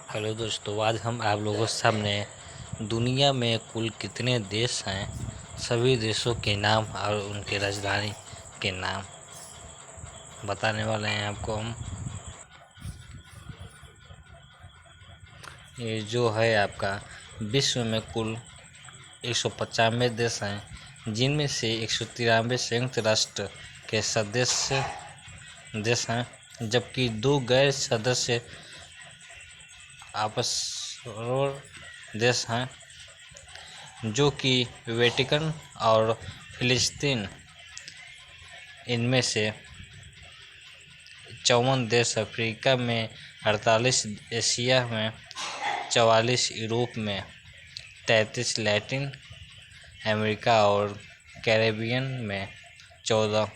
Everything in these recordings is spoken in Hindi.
हेलो दोस्तों, आज हम आप लोगों के सामने दुनिया में कुल कितने देश हैं, सभी देशों के नाम और उनके राजधानी के नाम बताने वाले हैं आपको हम। ये जो है आपका विश्व में कुल 195 देश हैं, जिनमें से 193 संयुक्त राष्ट्र के सदस्य देश हैं, जबकि 2 गैर सदस्य आपस देश हैं, जो कि वेटिकन और फिलिस्तीन। इनमें से 54 देश अफ्रीका में, 48 एशिया में, 44 यूरोप में, 33 लैटिन अमेरिका और कैरेबियन में, 14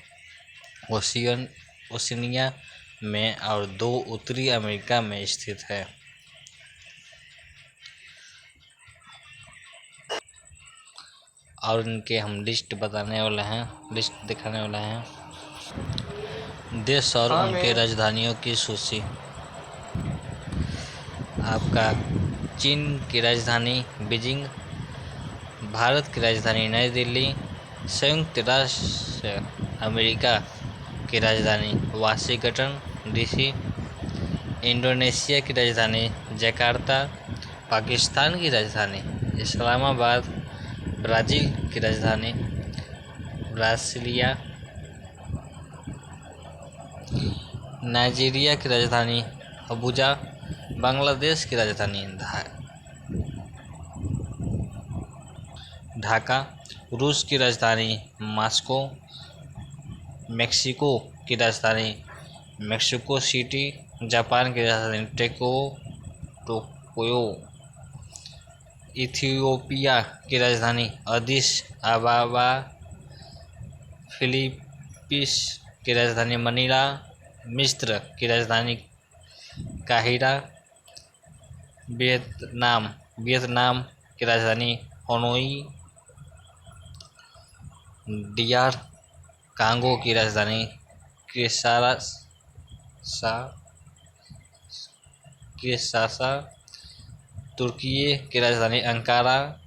ओशिनिया में और 2 उत्तरी अमेरिका में स्थित है। और इनके हम लिस्ट दिखाने वाले हैं। देश और उनके राजधानियों की सूची। आपका चीन की राजधानी बीजिंग, भारत की राजधानी नई दिल्ली, संयुक्त राष्ट्र अमेरिका की राजधानी वाशिंगटन डीसी, इंडोनेशिया की राजधानी जकार्ता, पाकिस्तान की राजधानी इस्लामाबाद, ब्राज़ील की राजधानी ब्रासिलिया, नाइजीरिया की राजधानी अबुजा, बांग्लादेश की राजधानी ढाका, रूस की राजधानी मॉस्को, मेक्सिको की राजधानी मेक्सिको सिटी, जापान की राजधानी टोक्यो, इथियोपिया की राजधानी अदिस अबाबा, फिलीपींस की राजधानी मनीला, मिस्र की राजधानी काहिरा, वियतनाम की राजधानी हनोई, डीआर कांगो की राजधानी किंशासा, तुर्की की राजधानी अंकारा,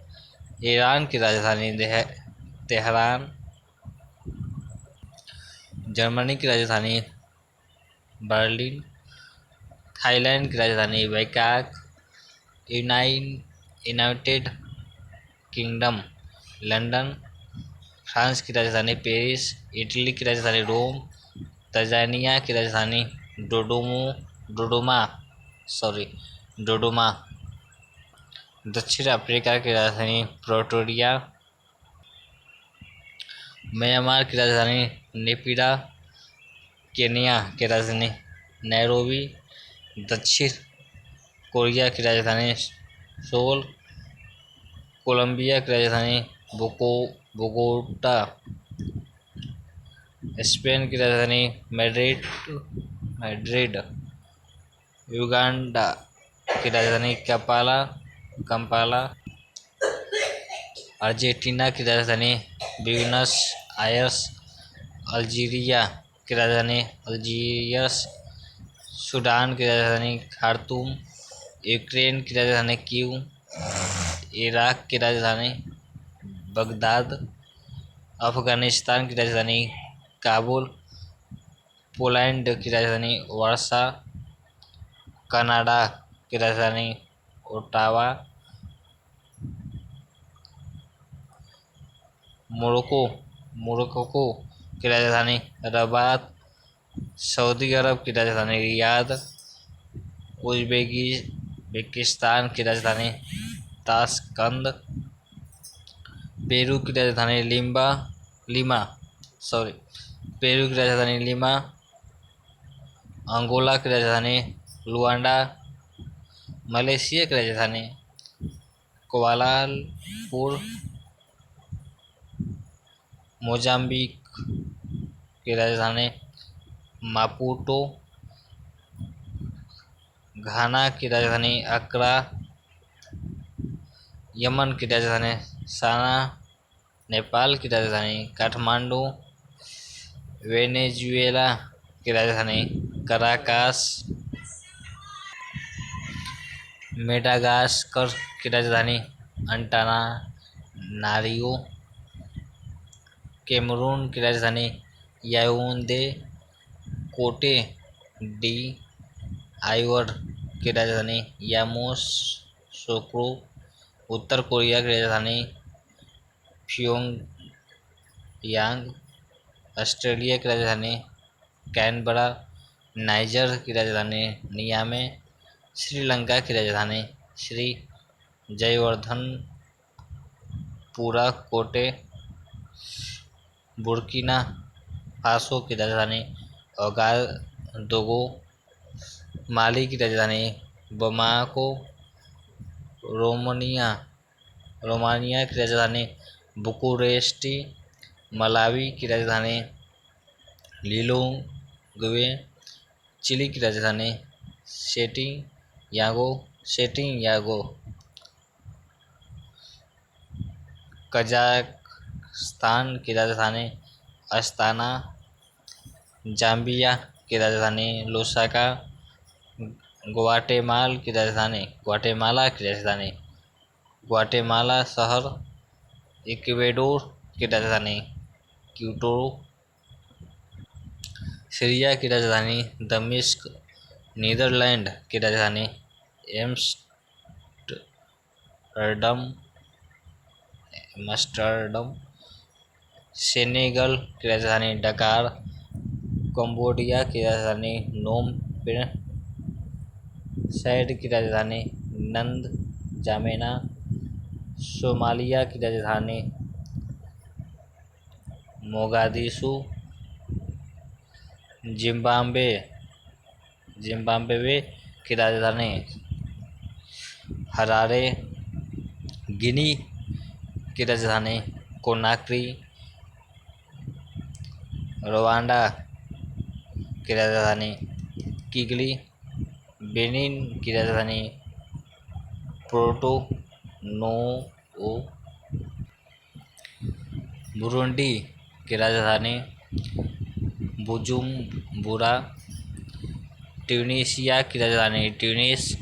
ईरान की राजधानी तेहरान, जर्मनी की राजधानी बर्लिन, थाईलैंड की राजधानी Bangkok, United kingdom London, France की राजधानी पेरिस, इटली की राजधानी रोम, तंजानिया की राजधानी डोडोमा, दक्षिण अफ्रीका की राजधानी प्रिटोरिया, म्यांमार की राजधानी नेपिडा, केन्या की राजधानी नैरोबी, दक्षिण कोरिया की राजधानी सोल, कोलंबिया की राजधानी बोगोटा, स्पेन की राजधानी मैड्रिड, युगांडा की राजधानी कंपाला, अर्जेंटीना की राजधानी ब्यूनस आयर्स, अल्जीरिया की राजधानी अल्जीयर्स, सूडान की राजधानी खार्तूम, यूक्रेन की राजधानी कीव, इराक की राजधानी बगदाद, अफगानिस्तान की राजधानी काबुल, पोलैंड की राजधानी वार्सा, कनाडा की राजधानी ओटावा, मोरक्को की राजधानी रबात, सऊदी अरब की राजधानी रियाद, उज़्बेकिस्तान की राजधानी ताशकंद, पेरू की राजधानी लीमा, अंगोला की राजधानी लुआंडा, मलेशिया की राजधानी कुआलालंपुर, मोजाम्बिक की राजधानी मापुटो, घाना की राजधानी अक्रा, यमन की राजधानी साना, नेपाल की राजधानी काठमांडू, वेनेजुएला की राजधानी कराकास, मेडागास्कर की राजधानी अंटानारियो। कैमरून की राजधानी याओundé। कोटे डी आइवर की राजधानी यामोसोक्रो। उत्तर कोरिया की राजधानी प्योंगयांग। ऑस्ट्रेलिया की राजधानी कैनबरा। नाइजर की राजधानी नियामे। श्रीलंका की राजधानी श्री जयवर्धनपुरा कोटे। बुर्किना फासो की राजधानी ओगादोगो। माली की राजधानी बमाको। रोमानिया की राजधानी बुकुरेस्टी। मलावी की राजधानी लिलोंगवे। चिली की राजधानी सेटियागो। कजाकिस्तान की राजधानी अस्ताना। जाम्बिया की राजधानी लुसाका। ग्वाटेमाला शहर। इक्वेडोर की राजधानी क्यूटो। सीरिया की राजधानी दमिश्क। नीदरलैंड की राजधानी एम्स्टर्डम। सेनेगल की राजधानी डकार। कंबोडिया की राजधानी नोम पेन्ह। सैड की राजधानी नंदजामेना। सोमालिया की राजधानी मोगादिशु। जिम्बाब्वे की राजधानी हरारे। गिनी की राजधानी कोनाक्री। रवांडा की राजधानी किगली। बेनिन की राजधानी पोर्टो नोवो। बुरुंडी की राजधानी बुजुम्बुरा। ट्यूनीशिया की राजधानी ट्यूनिस।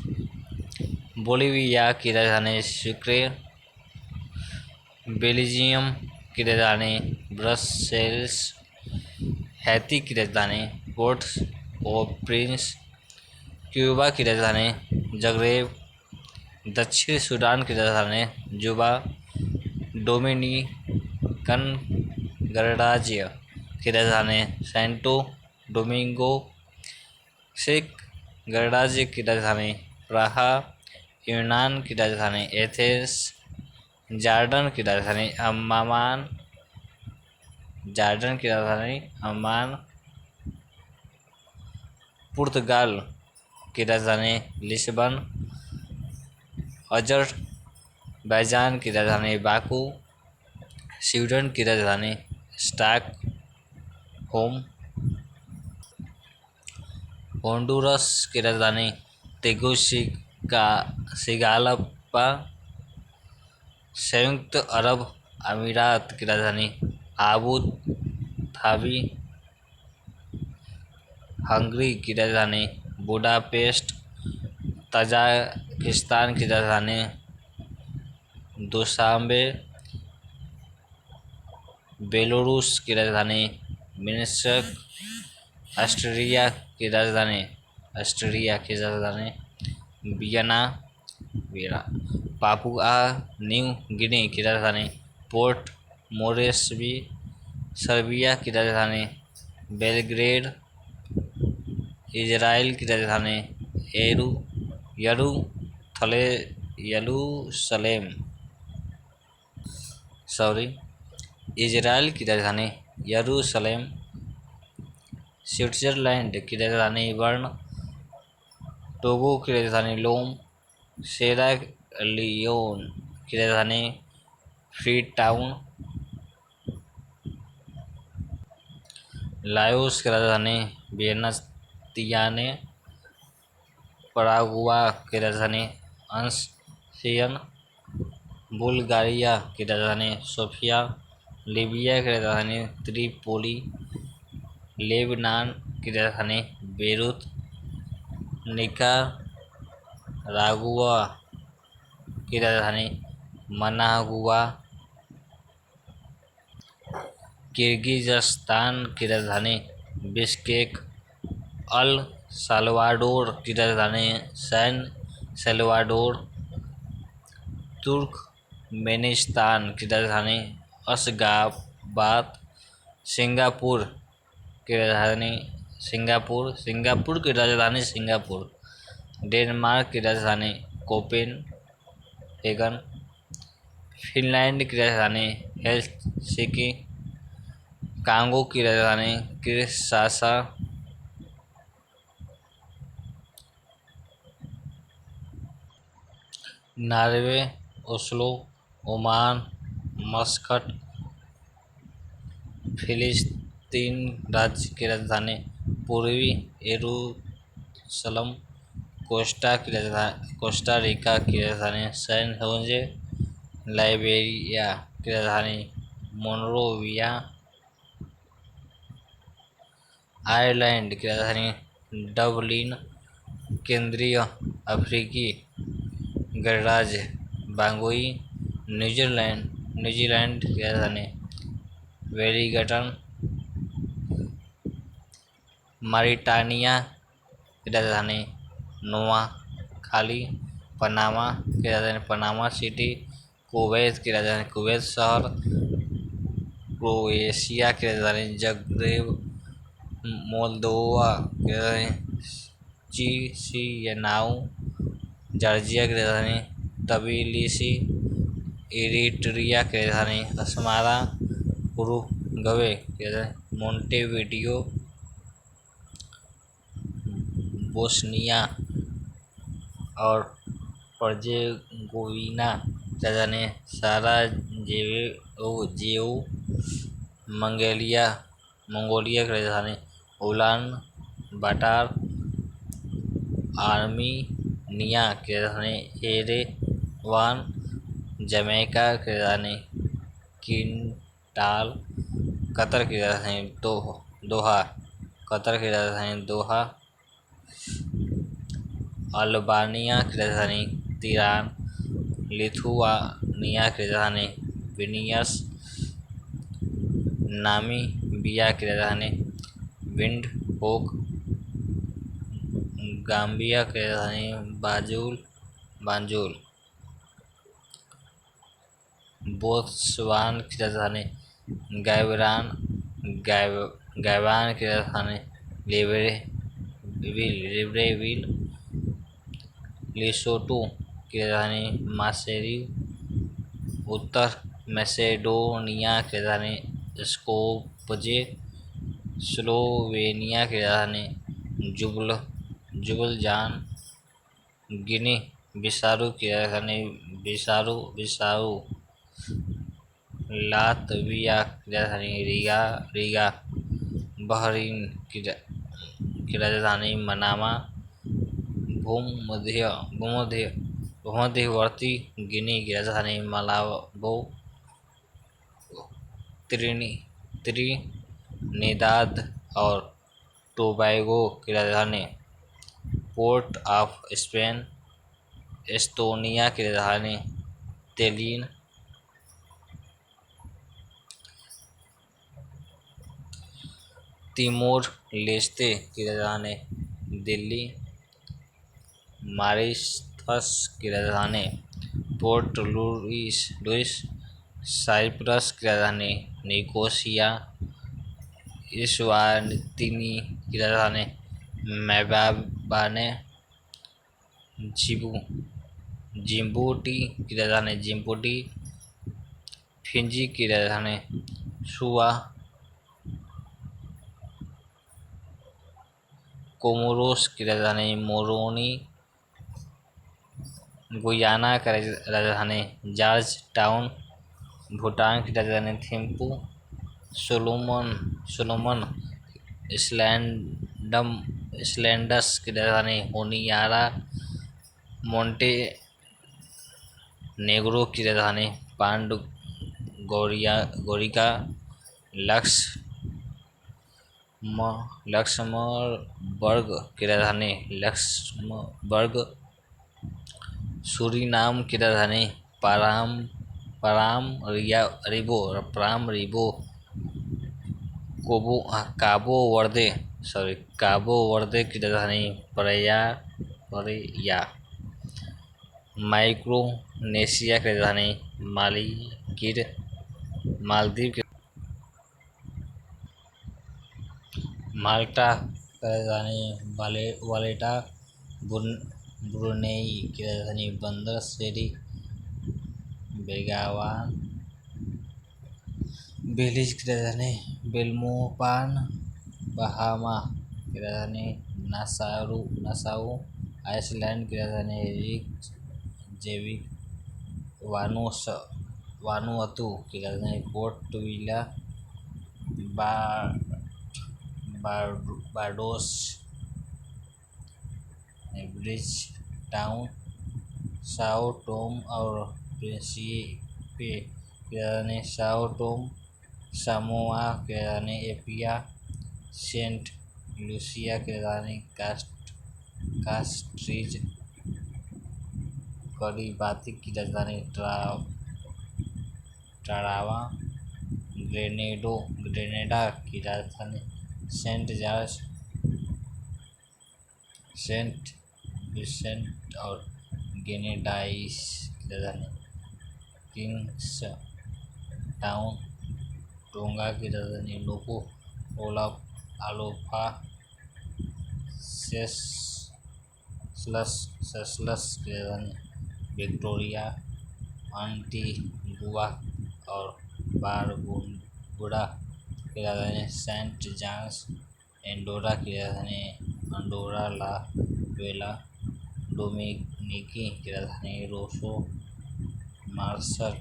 बोलिविया की राजधानी सुक्रे। बेल्जियम की राजधानी ब्रसेल्स। हैती की राजधानी पोर्ट ओ प्रिंस। क्यूबा की राजधानी जगरेब। दक्षिण सूडान की राजधानी जुबा। डोमिनिकन गणराज्य की राजधानी सैंटो डोमिंगो। चेक गणराज्य की राजधानी प्राहा। यूनान की राजधानी एथेंस। जॉर्डन की राजधानी अम्मान। पुर्तगाल की राजधानी लिस्बन। अजरबैजान की राजधानी बाकू। स्वीडन की राजधानी स्टॉकहोम। होंडुरस की राजधानी तेगुसिगालपा। संयुक्त अरब अमीरात की राजधानी आबू धाबी। हंगरी की राजधानी बुडापेस्ट। ताजिकिस्तान की राजधानी दुशांबे। बेलारूस की राजधानी मिन्स्क। ऑस्ट्रिया की राजधानी वियना। पापुआ न्यू गिनी की राजधानी पोर्ट मोरेस्बी। सर्बिया की राजधानी बेलग्रेड। इजराइल की राजधानी यरूशलेम। स्विट्जरलैंड की राजधानी बर्न। टोगो की राजधानी लोम। सेरा लियोन की राजधानी फ्रीटाउन। लाओस की राजधानी वियंतियाने। परागुआ की राजधानी अनसियन। बुल्गारिया की राजधानी सोफिया। लीबिया की राजधानी त्रिपोली। लेबनान की राजधानी बेरूत। रागुआ की राजधानी मनागुआ। किर्गिज़स्तान की राजधानी बिश्केक। अल साल्वाडोर की राजधानी सैन सल्वाडोर। तुर्कमेनिस्तान की राजधानी अशगाबाद। सिंगापुर की राजधानी सिंगापुर की राजधानी सिंगापुर। डेनमार्क की राजधानी कोपेनहेगन। फिनलैंड की राजधानी हेलसिंकी। कांगो की राजधानी Kinshasa. Norway Oslo. Oman Muscat. फिलिस्तीन राज्य की राजधानी पूर्वी यरूशलेम। कोस्टा रिका की राजधानी सैन होजे। लाइबेरिया की राजधानी मोनरोविया। आयरलैंड की राजधानी डबलिन। केंद्रीय अफ्रीकी गणराज्य बांगुई। न्यूजीलैंड की राजधानी वेलिंगटन। मॉरिटानिया की राजधानी नोआखाली। पनामा की राजधानी पनामा सिटी। कुवैत की राजधानी कुवैत शहर। क्रोएशिया की राजधानी जग्रेब। मोल्दोवा की राजधानी चिसिनाउ। जॉर्जिया की राजधानी तबिलिसी। इरिट्रिया की राजधानी अस्मारा। उरुग्वे की राजधानी मोंटेविडियो। बोस्निया और हर्जेगोविना की राजधानी साराजेवो। मंगोलिया की राजधानी उलान बाटार। आर्मीनिया की राजधानी येरेवान। जमैका की राजधानी किंटाल। कतर की राजधानी दोहा। अल्बानिया की राजधानी तिरान। लिथुआनिया की राजधानी विनियस। नामीबिया की राजधानी विंडहोक। गाम्बिया की राजधानी बांजुल। बोत्सवाना की राजधानी गायवान की राजधानी लिब्रेविल। लेसोटो की राजधानी मासेरी। उत्तर मैसेडोनिया की राजधानी स्कोप्जे। स्लोवेनिया की राजधानी जुबलजान। गिनी बिसारू की राजधानी बिसाऊ। लातविया की राजधानी रिगा। बहरीन की राजधानी मनामा। भूमध्यवर्ती गिनी की राजधानी मलाबो। त्रिनिदाद और टोबैगो की राजधानी पोर्ट ऑफ स्पेन। एस्टोनिया की राजधानी तेलिन। तिमोर लेस्ते की राजधानी दिल्ली। मॉरिशस की राजधानी पोर्ट लुइस। साइप्रस की राजधानी निकोसिया। इस्वातिनी की राजधानी मैबाने। जिम्बूटी की राजधानी जिम्बूटी। फिजी की राजधानी सुआ। कोमोरोस की राजधानी मोरोनी। गुयाना की राजधानी जॉर्ज टाउन। भूटान की राजधानी थिम्पू। सोलोमन इसलैंड्स की राजधानी होनियारा। मोंटेनेग्रो की राजधानी गोरिका। लक्समबर्ग की राजधानी लक्समबर्ग। सूरीनाम की राजधानी पाराम पाराम रिबो काबो वर्दे की राजधानी परेया। माइक्रोनेशिया की राजधानी मालदीव की माल्टा की राजधानी वालेटा। ब्रुनेई की राजधानी बंदर शेरी बेगावान। बेलीज की राजधानी बेल्मोपान। बहामा की राजधानी नासाउ। आइसलैंड की राजधानी रेकजेविक। वानुअतु की राजधानी port villa. Barbados bridge town. Sao Tomé और प्रिंसिपे की राजधानी साओ टोम। सामोआ की राजधानी एपिया। सेंट लूसिया की राजधानी कास्ट्रीज। करिबाती की राजधानी टरावा। ग्रेनेडा की राजधानी सेंट जॉर्ज। सेंट विंसेंट और ग्रेनेडाइस की राजधानी किंग्स टाउन। टोंगा की राजधानी आलोफा। सेशल्स की राजधानी विक्टोरिया। एंटीगुआ और बारबुडा की राजधानी सेंट जॉन्स। एंडोरा की राजधानी अंडोरा ला वेला। डोमिनिकी की राजधानी रोसो। मार्शल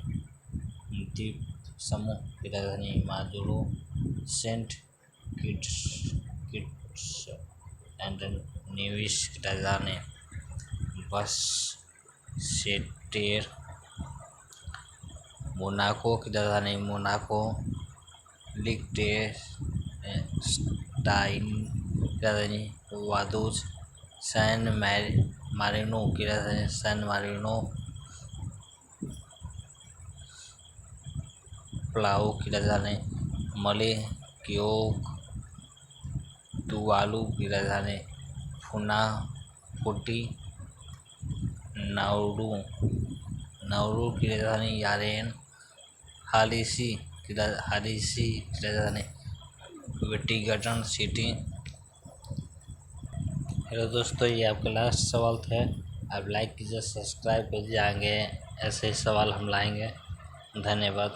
द्वीप समूह की राजधानी माजुरो। सेंट किट्स एंड नेविस की राजधानी बससेटेर। मोनाको की राजधानी मोनाको। लिechtenस्टाइन की राजधानी वादूज। सैन मारिनो की राजधानी सैन मारिनो। पालाउ की राजधानी मलेक्योक। तुवालू की राजधानी फुनाफुटी। नाउरू की राजधानी यारेन। हालिसी की राजधानी वेटिंगटन सिटी। हेलो दोस्तों, ये आपका लास्ट सवाल था। आप लाइक कीजिए, सब्सक्राइब कीजिए, आगे ऐसे ही सवाल हम लाएंगे। धन्यवाद।